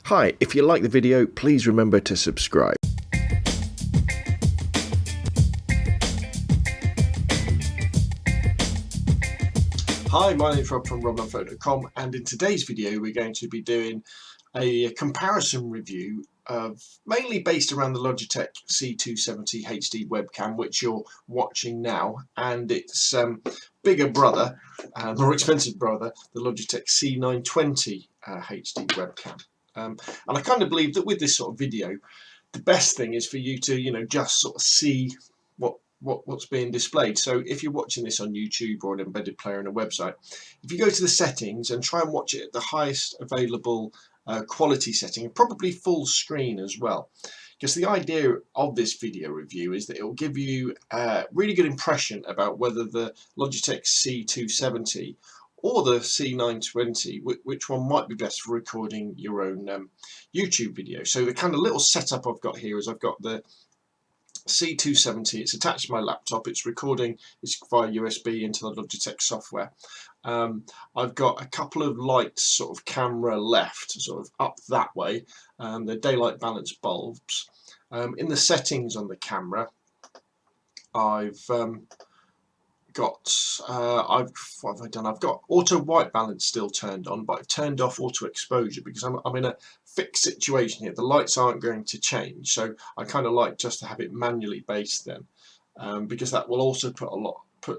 Hi, if you like the video, please remember to subscribe. Hi, my name is Rob from robandphoto.com, and in today's video we're going to be doing a comparison review of mainly based around the Logitech c270 HD webcam, which you're watching now, and its bigger brother, more expensive brother, the Logitech c920 HD webcam. And I kind of believe that with this sort of video, the best thing is for you to, just sort of see what's being displayed. So if you're watching this on YouTube or an embedded player on a website, if you go to the settings and try and watch it at the highest available quality setting, and probably full screen as well, because the idea of this video review is that it will give you a really good impression about whether the Logitech C270 or the C920, which one might be best for recording your own YouTube video. So the kind of little setup I've got here is I've got the C270, it's attached to my laptop, it's recording, it's via USB into the Logitech software. I've got a couple of lights sort of camera left, sort of up that way, they're daylight balance bulbs. In the settings on the camera, I've what have I done? I've got auto white balance still turned on, but I've turned off auto exposure because I'm in a fixed situation here. The lights aren't going to change, so I kind of like just to have it manually based then, because that will also put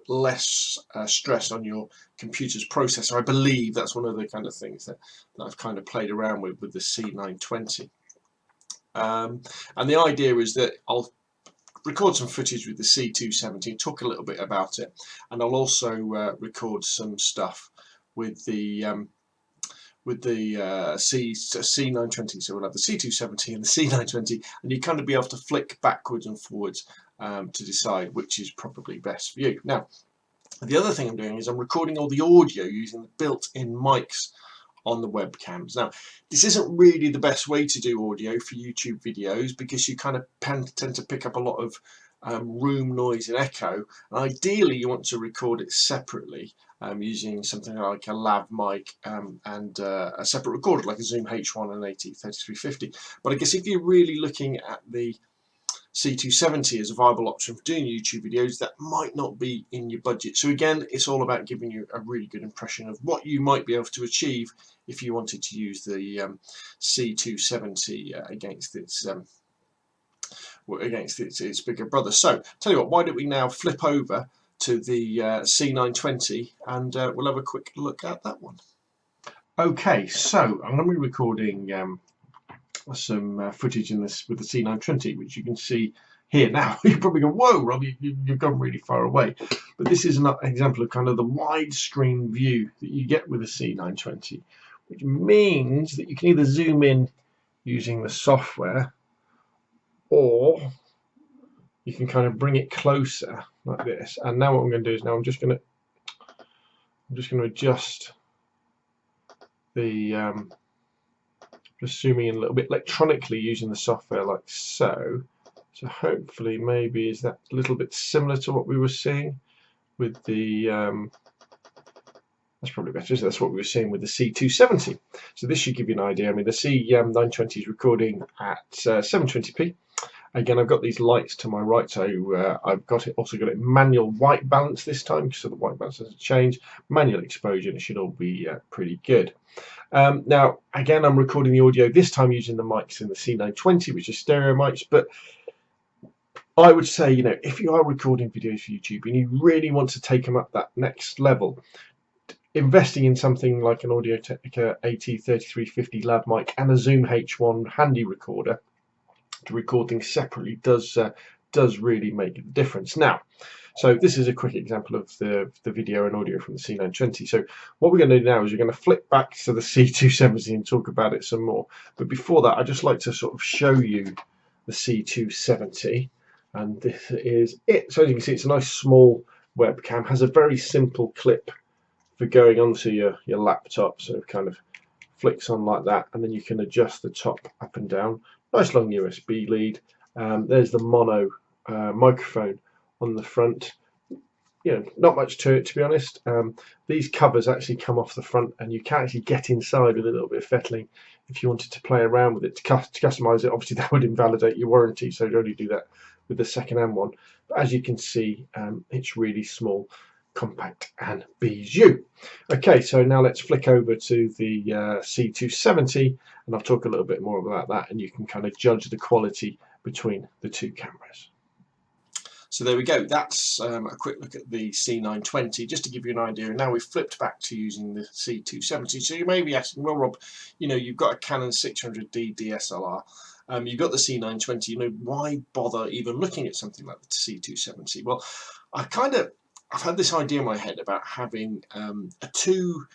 less stress on your computer's processor. I believe that's one of the kind of things that I've kind of played around with the C920. And the idea is that I'll record some footage with the C270, talk a little bit about it, and I'll also record some stuff with the C920. So we'll have the C270 and the C920, and you kind of be able to flick backwards and forwards to decide which is probably best for you. Now, the other thing I'm doing is I'm recording all the audio using the built-in mics on the webcams. Now, this isn't really the best way to do audio for YouTube videos because you kind of tend to pick up a lot of room noise and echo, and ideally you want to record it separately using something like a lav mic and a separate recorder like a Zoom H1 and AT3350. But I guess if you're really looking at the C270 as a viable option for doing YouTube videos, that might not be in your budget. So again, it's all about giving you a really good impression of what you might be able to achieve if you wanted to use the C270 against its bigger brother. So tell you what, why don't we now flip over to the C920 and we'll have a quick look at that one. Okay, so I'm going to be recording some footage in this with the C920, which you can see here. Now you probably go, whoa Rob, you've gone really far away, but this is an example of kind of the widescreen view that you get with the C920, which means that you can either zoom in using the software, or you can kind of bring it closer like this. And now what I'm going to do is I'm just going to adjust the just zooming in a little bit electronically using the software like so. So hopefully maybe is that a little bit similar to what we were seeing with the that's probably better. So that's what we were seeing with the C270. So this should give you an idea. I mean, the C920 is recording at 720p. Again, I've got these lights to my right, so I've also got it manual white balance this time, so the white balance doesn't change. Manual exposure, and it should all be pretty good. Now, again, I'm recording the audio this time using the mics in the C920, which are stereo mics, but I would say, if you are recording videos for YouTube and you really want to take them up that next level, investing in something like an Audio-Technica AT3350 lav mic and a Zoom H1 handy recorder to record things separately does really make a difference. Now, so this is a quick example of the video and audio from the C920. So what we're going to do now is we're going to flip back to the C270 and talk about it some more. But before that, I'd just like to sort of show you the C270, and this is it. So as you can see, it's a nice small webcam, has a very simple clip for going onto your laptop, so it kind of flicks on like that, and then you can adjust the top up and down. Nice long USB lead. There's the mono microphone on the front. Not much to it, to be honest. These covers actually come off the front, and you can actually get inside with a little bit of fettling if you wanted to play around with it to customize it, obviously that would invalidate your warranty, so you'd only do that with the second-hand one. But as you can see, it's really small, compact and bijou. Okay, so now let's flick over to the C270 and I'll talk a little bit more about that, and you can kind of judge the quality between the two cameras. So there we go, that's a quick look at the C920, just to give you an idea. Now we've flipped back to using the C270. So you may be asking, well Rob, you know, you've got a Canon 600D DSLR, you've got the C920, you know, why bother even looking at something like the C270? Well, I've had this idea in my head about having a two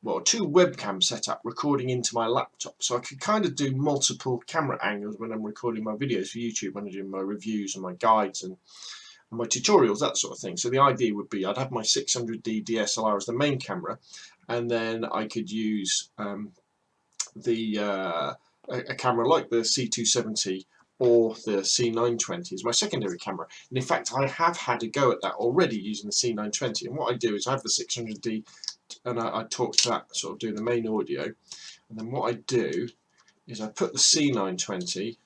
webcam setup recording into my laptop, so I could kind of do multiple camera angles when I'm recording my videos for YouTube, when I'm doing my reviews and my guides and my tutorials, that sort of thing. So the idea would be I'd have my 600D DSLR as the main camera, and then I could use a camera like the C270 or the C920 as my secondary camera. And in fact, I have had a go at that already using the C920. And what I do is I have the 600D and I talk to that, sort of doing the main audio, and then what I do is I put the C920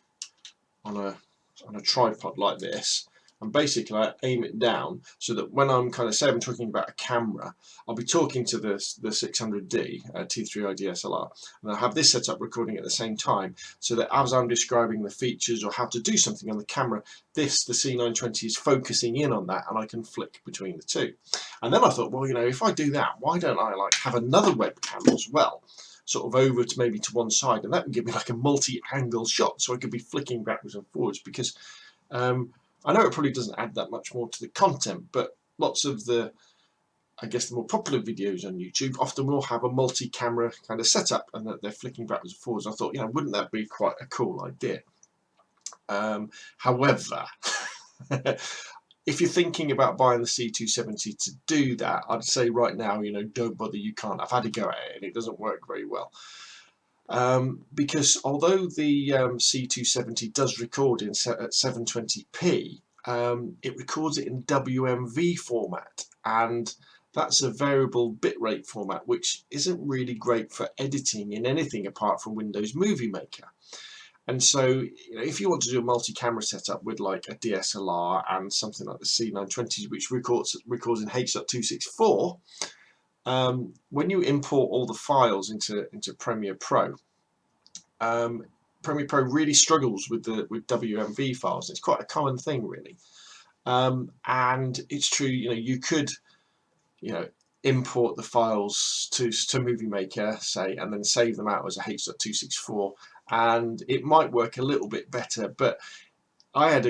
on a tripod like this, and basically I aim it down so that when I'm kind of, say I'm talking about a camera, I'll be talking to the 600D T3i DSLR, and I'll have this set up recording at the same time, so that as I'm describing the features or how to do something on the camera, the C920 is focusing in on that, and I can flick between the two. And then I thought, well, you know, if I do that, why don't I like have another webcam as well, sort of over to maybe to one side, and that would give me like a multi-angle shot, so I could be flicking backwards and forwards, because I know it probably doesn't add that much more to the content, but lots of the, I guess, the more popular videos on YouTube often will have a multi-camera kind of setup, and that they're flicking backwards and forwards. I thought, you know, wouldn't that be quite a cool idea? However, if you're thinking about buying the C270 to do that, I'd say right now, you know, don't bother, you can't. I've had a go at it and it doesn't work very well. Because although the C270 does record at 720p, it records it in WMV format, and that's a variable bitrate format, which isn't really great for editing in anything apart from Windows Movie Maker. And so, you know, if you want to do a multi-camera setup with like a DSLR and something like the C920, which records in H.264, when you import all the files into Premiere Pro, Premiere Pro really struggles with WMV files. It's quite a common thing, really. And it's true, you know, you could, you know, import the files to Movie Maker, say, and then save them out as a H.264, and it might work a little bit better. But I had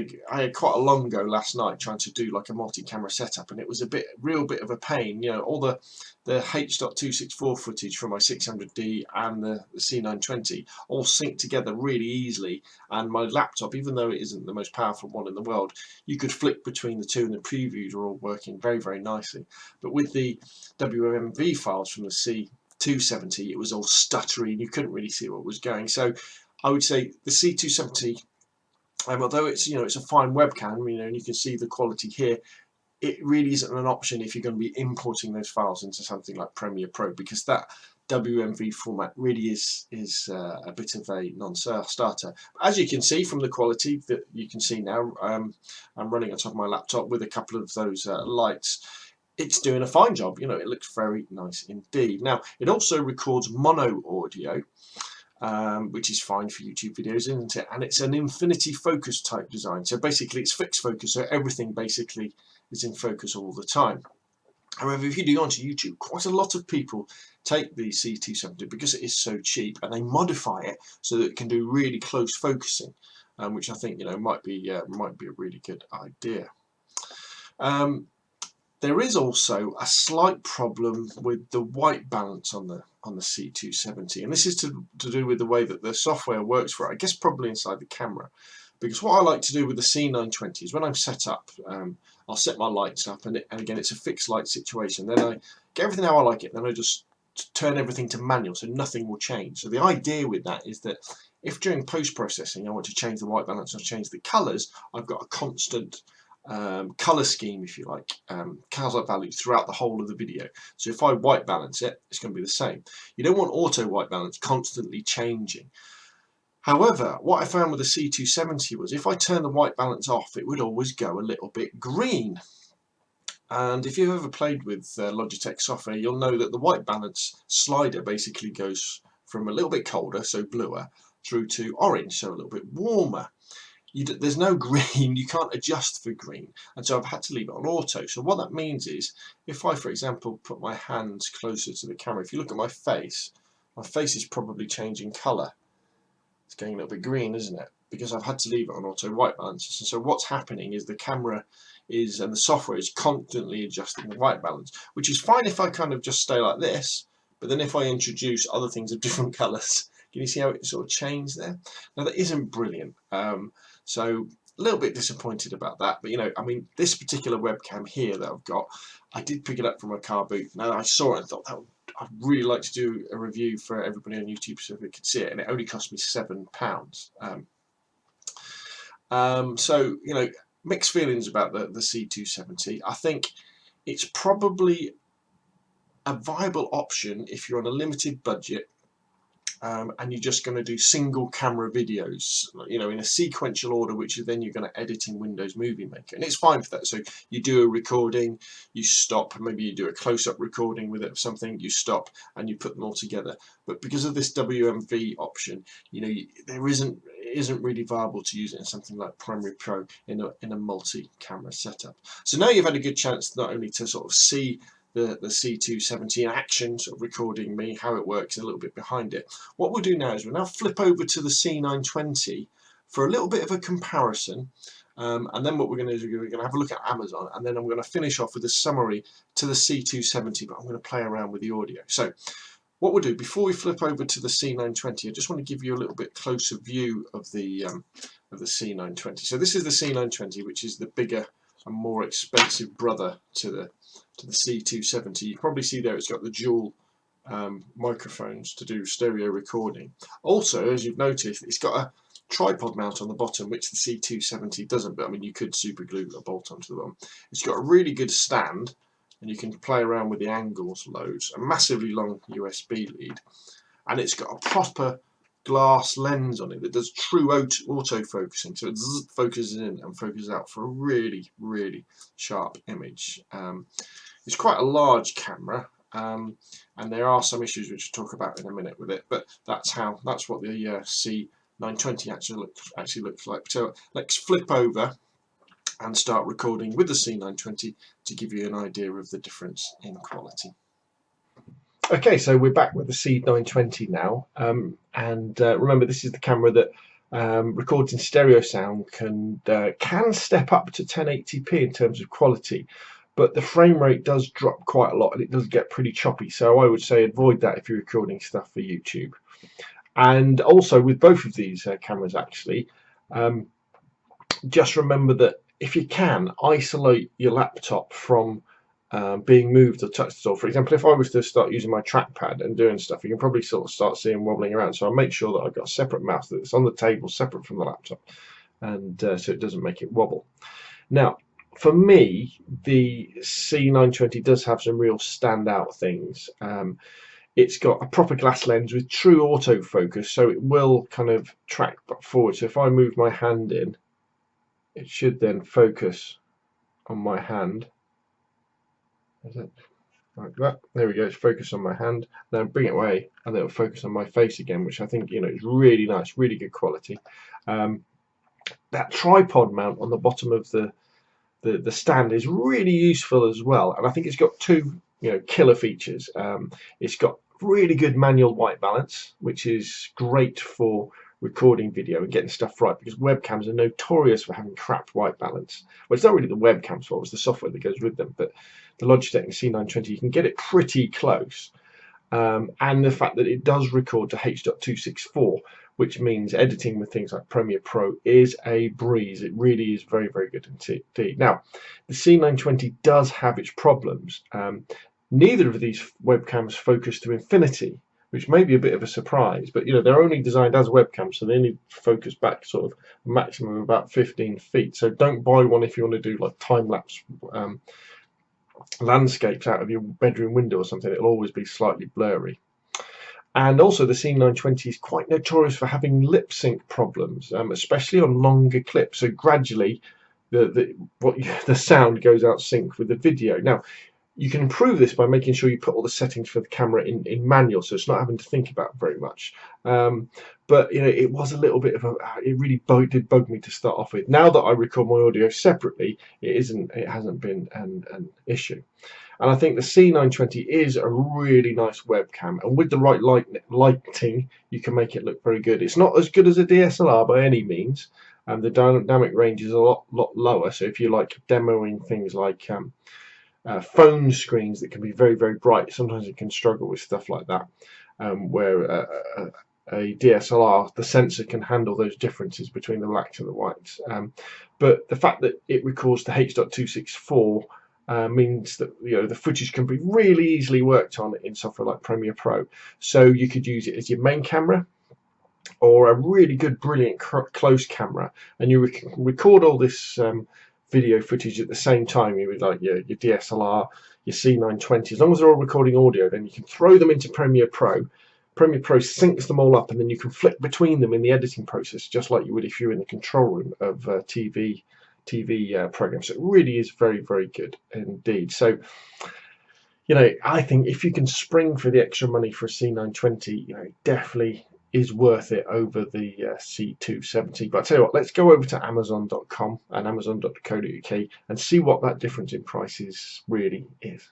quite a long go last night trying to do like a multi-camera setup, and it was a real bit of a pain. You know, all the H.264 footage from my 600D and the C920 all sync together really easily, and my laptop, even though it isn't the most powerful one in the world, you could flick between the two, and the previews are all working very, very nicely. But with the WMV files from the C270, it was all stuttery and you couldn't really see what was going. So I would say the C270, although it's, you know, it's a fine webcam, you know, and you can see the quality here, it really isn't an option if you're going to be importing those files into something like Premiere Pro, because that WMV format really is a bit of a non-starter. As you can see from the quality that you can see now, I'm running on top of my laptop with a couple of those lights. It's doing a fine job. You know, it looks very nice indeed. Now, it also records mono audio, which is fine for YouTube videos, isn't it? And it's an infinity focus type design. So basically it's fixed focus, so everything basically is in focus all the time. However, if you do go onto YouTube, quite a lot of people take the C270 because it is so cheap, and they modify it so that it can do really close focusing, which I think, you know, might be a really good idea. There is also a slight problem with the white balance on the C270, and this is to do with the way that the software works for it. I guess probably inside the camera, because what I like to do with the C920 is when I'm set up, I'll set my lights up, and again it's a fixed light situation. Then I get everything how I like it. Then I just turn everything to manual, so nothing will change. So the idea with that is that if during post-processing I want to change the white balance or change the colours, I've got a constant color scheme, if you like, color value throughout the whole of the video. So if I white balance it, it's going to be the same. You don't want auto white balance constantly changing. However, what I found with the C270 was if I turn the white balance off, it would always go a little bit green. And if you've ever played with Logitech software, you'll know that the white balance slider basically goes from a little bit colder, so bluer, through to orange, so a little bit warmer. There's no green, you can't adjust for green, and so I've had to leave it on auto. So what that means is, if I, for example, put my hands closer to the camera, if you look at my face is probably changing colour. It's going a little bit green, isn't it? Because I've had to leave it on auto white balance. And so what's happening is the camera and the software is constantly adjusting the white balance, which is fine if I kind of just stay like this, but then if I introduce other things of different colours, can you see how it sort of changed there? Now that isn't brilliant, so a little bit disappointed about that, but I mean, this particular webcam here that I've got, I did pick it up from a car booth. Now I saw it and thought, I'd really like to do a review for everybody on YouTube so they could see it, and it only cost me £7. So mixed feelings about the C270. I think it's probably a viable option if you're on a limited budget and you're just going to do single camera videos, in a sequential order, which is then you're going to edit in Windows Movie Maker, and it's fine for that. So you do a recording, you stop, maybe you do a close-up recording with it of something, you stop and you put them all together. But because of this WMV option, there isn't really viable to use it in something like Premiere Pro in a multi-camera setup. So now you've had a good chance not only to sort of see the C270 in action, sort of recording me, how it works, and a little bit behind it. What we'll do now is we'll now flip over to the C920 for a little bit of a comparison, and then what we're going to do is we're going to have a look at Amazon, and then I'm going to finish off with a summary to the C270, but I'm going to play around with the audio. So what we'll do, before we flip over to the C920, I just want to give you a little bit closer view of the C920. So this is the C920, which is the bigger and more expensive brother to the C270. You can probably see there it's got the dual microphones to do stereo recording. Also, as you've noticed, it's got a tripod mount on the bottom, which the C270 doesn't, but I mean, you could super glue a bolt onto the bottom. It's got a really good stand, and you can play around with the angles loads, a massively long USB lead, and it's got a proper glass lens on it that does true auto focusing, so it focuses in and focuses out for a really, really sharp image. It's quite a large camera, and there are some issues which I'll talk about in a minute with it, but that's what the C920 actually looks like. So let's flip over and start recording with the C920 to give you an idea of the difference in quality. Okay, so we're back with the C920 now, and remember, this is the camera that records in stereo sound, can step up to 1080p in terms of quality, but the frame rate does drop quite a lot and it does get pretty choppy, so I would say avoid that if you're recording stuff for YouTube. And also with both of these cameras actually, just remember that if you can, isolate your laptop from being moved or touched at all. For example, if I was to start using my trackpad and doing stuff, you can probably sort of start seeing wobbling around. So I make sure that I've got a separate mouse that's on the table, separate from the laptop, and so it doesn't make it wobble. Now, for me, the C920 does have some real standout things. It's got a proper glass lens with true autofocus, so it will kind of track forward. So if I move my hand in, it should then focus on my hand. Is it like that? There we go. It's focused on my hand. Then bring it away, and then it'll focus on my face again, which I think is really nice, really good quality. That tripod mount on the bottom of the stand is really useful as well, and I think it's got two killer features. It's got really good manual white balance, which is great for recording video and getting stuff right, because webcams are notorious for having crap white balance. Well, it's not really the webcam's fault, it's the software that goes with them, but the Logitech C920, you can get it pretty close, and the fact that it does record to H.264, which means editing with things like Premiere Pro is a breeze. It really is very, very good indeed. Now, the C920 does have its problems. Neither of these webcams focus to infinity, which may be a bit of a surprise, but they're only designed as webcams, so they only focus back sort of a maximum of about 15 feet. So don't buy one if you want to do like time-lapse landscapes out of your bedroom window or something. It'll always be slightly blurry. And also the C920 is quite notorious for having lip sync problems, especially on longer clips. So gradually the sound goes out sync with the video. Now, you can improve this by making sure you put all the settings for the camera in manual, so it's not having to think about very much. But it was a little bit of it really did bug me to start off with. Now that I record my audio separately, it hasn't been an issue. And I think the C920 is a really nice webcam, and with the right lighting, you can make it look very good. It's not as good as a DSLR by any means, and the dynamic range is a lot lower. So if you like demoing things like phone screens that can be very, very bright, sometimes it can struggle with stuff like that, where a DSLR, the sensor can handle those differences between the blacks and the whites. But the fact that it records to H.264 means that the footage can be really easily worked on in software like Premiere Pro. So you could use it as your main camera, or a really good, brilliant close camera, and you record all this video footage at the same time. You would like your DSLR, your C920. As long as they're all recording audio, then you can throw them into Premiere Pro. Premiere Pro syncs them all up, and then you can flick between them in the editing process, just like you would if you were in the control room of TV programs. So it really is very, very good indeed. So I think if you can spring for the extra money for a C920, it definitely is worth it over the C270. But I tell you what, let's go over to Amazon.com and Amazon.co.uk and see what that difference in prices really is.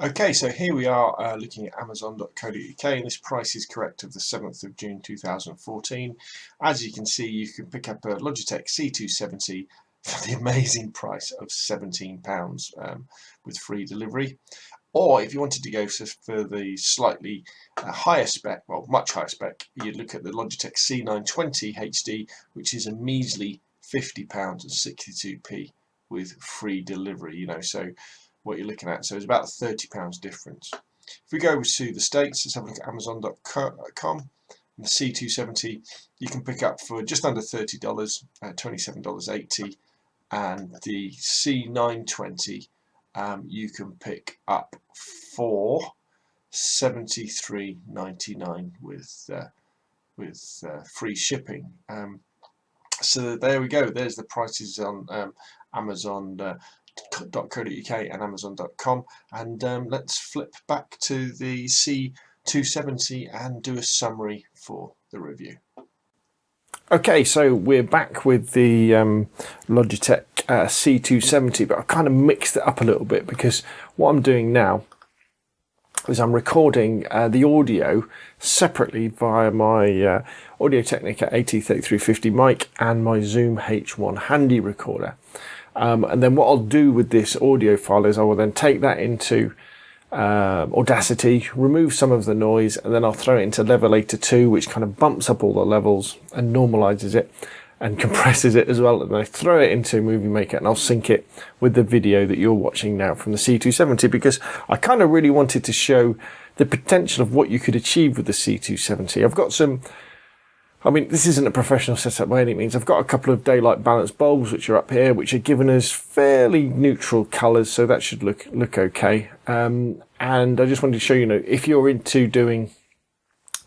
Okay, so here we are looking at Amazon.co.uk, and this price is correct of the 7th of June 2014. As you can see, you can pick up a Logitech C270 for the amazing price of £17 with free delivery. Or if you wanted to go for the slightly higher spec, well, much higher spec, you'd look at the Logitech C920 HD, which is a measly £50 and 62p with free delivery. So what you're looking at, so it's about £30 difference. If we go over to the States, let's have a look at Amazon.com. And the C270 you can pick up for just under $30, $27.80, and the C920 you can pick up for $73.99 with free shipping. So there we go. There's the prices on Amazon.co.uk and Amazon.com. And let's flip back to the C270 and do a summary for the review. Okay, so we're back with the Logitech C270, but I've kind of mixed it up a little bit, because what I'm doing now is I'm recording the audio separately via my Audio-Technica AT3350 mic and my Zoom H1 handy recorder. And then what I'll do with this audio file is I will then take that into Audacity, remove some of the noise, and then I'll throw it into Levelator 2, which kind of bumps up all the levels and normalizes it and compresses it as well. And I throw it into Movie Maker and I'll sync it with the video that you're watching now from the C270, because I kind of really wanted to show the potential of what you could achieve with the C270. I've got some, this isn't a professional setup by any means. I've got a couple of daylight balance bulbs which are up here, which are giving us fairly neutral colours, so that should look okay. And I just wanted to show if you're into doing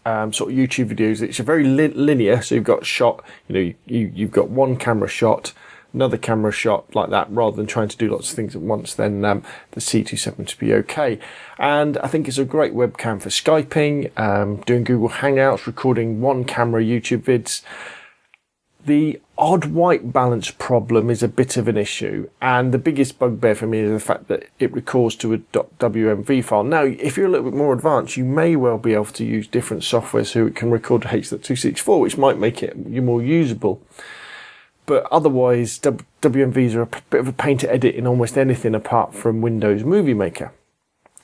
sort of YouTube videos, it's a very linear. So you've got shot, you've got one camera shot, another camera shot like that, rather than trying to do lots of things at once. Then the C270 to be okay. And I think it's a great webcam for Skyping, doing Google Hangouts, recording one camera YouTube vids. The odd white balance problem is a bit of an issue, and the biggest bugbear for me is the fact that it records to a .wmv file. Now, if you're a little bit more advanced, you may well be able to use different software so it can record to H.264, which might make it more usable. But otherwise, WMVs are a bit of a pain to edit in almost anything apart from Windows Movie Maker,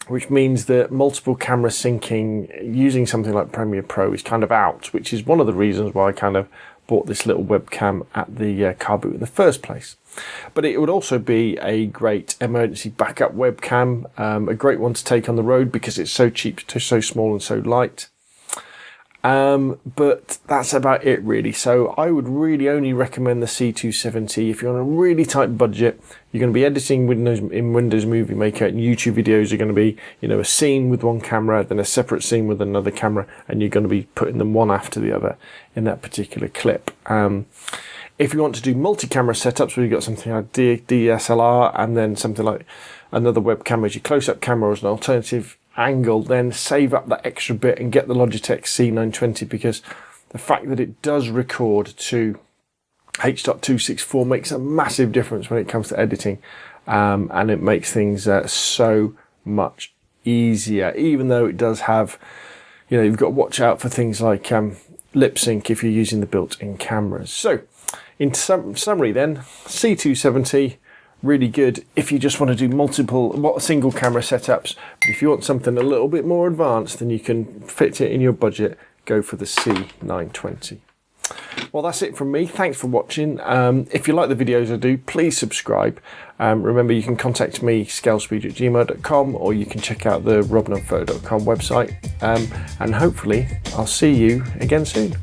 which means that multiple camera syncing using something like Premiere Pro is kind of out, which is one of the reasons why I kind of bought this little webcam at the carboot in the first place. But it would also be a great emergency backup webcam, a great one to take on the road because it's so cheap, so small and so light. But that's about it really. So I would really only recommend the C270 if you're on a really tight budget. You're going to be editing in Windows Movie Maker, and YouTube videos are going to be, you know, a scene with one camera, then a separate scene with another camera, and you're going to be putting them one after the other in that particular clip. If you want to do multi-camera setups where you've got something like DSLR and then something like another webcam as your close-up camera as an alternative angle, then save up that extra bit and get the Logitech c920, because the fact that it does record to H.264 makes a massive difference when it comes to editing, and it makes things so much easier, even though it does have, you know, you've got to watch out for things like lip sync if you're using the built-in cameras. So in summary then, C270, really good if you just want to do single camera setups. But if you want something a little bit more advanced, then you can fit it in your budget, go for the C920. Well, that's it from me. Thanks for watching. If you like the videos I do, please subscribe. Remember, you can contact me, scalespeed@gmail.com, or you can check out the robinonphoto.com website. And hopefully I'll see you again soon.